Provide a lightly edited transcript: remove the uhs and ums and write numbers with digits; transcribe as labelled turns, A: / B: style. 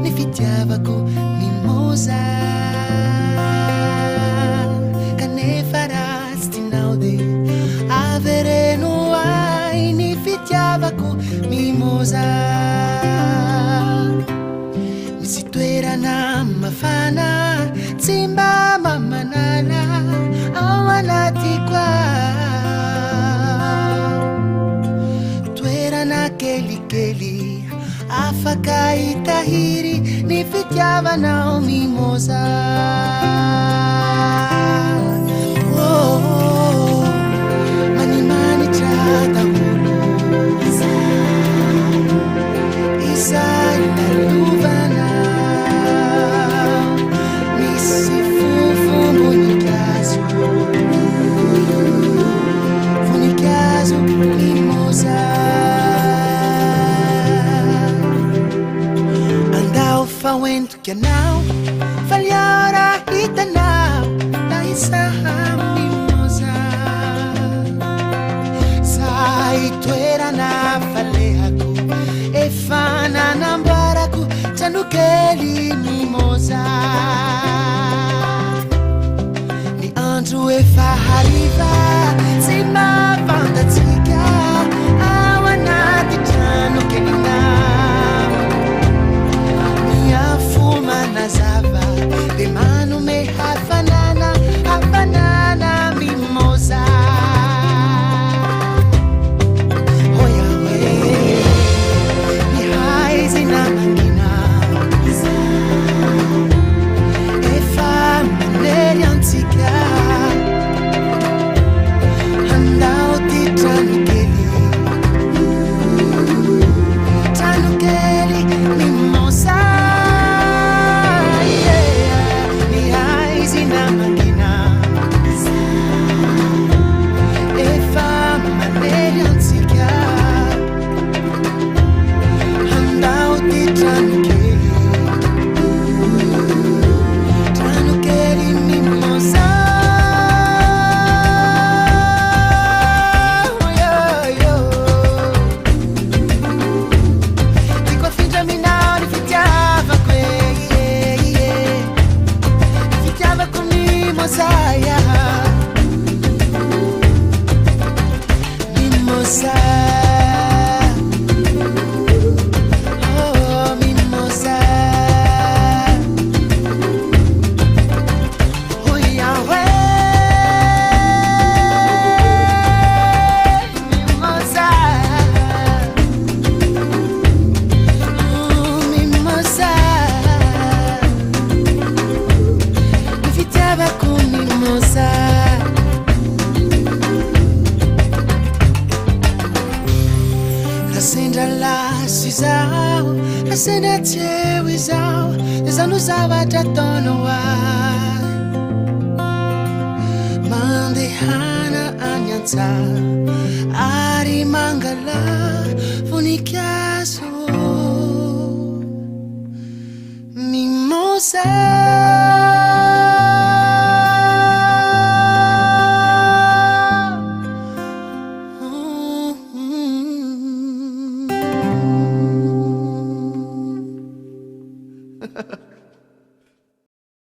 A: Ni fitiavako mimosa Kanefa rastinao de avereno ai ni fitiavako mimosa Misy toerana mafana tsy mba mamanala ao anatiko toerana kelikely afaka itahiry ny fitiavanao mimosa manimanitra daholo izay naliovana misy voninkazo mimosa Fawentuka nao falyara hitanao na isaha mimosa Sai toerana falehako efa nanambarako trano kely mimosa Ny andro efa hariva tsy mafantatsika ao anaty trano kely Nazava de manome hafanana mimosa Oya we ni haizi na mangina Efa maneri antika Handao ti Tranukeli mimosa Senda teu izao Izano zavatra ataonao Mandehana any an-tsaha Ary mangala voninkazo Mimosa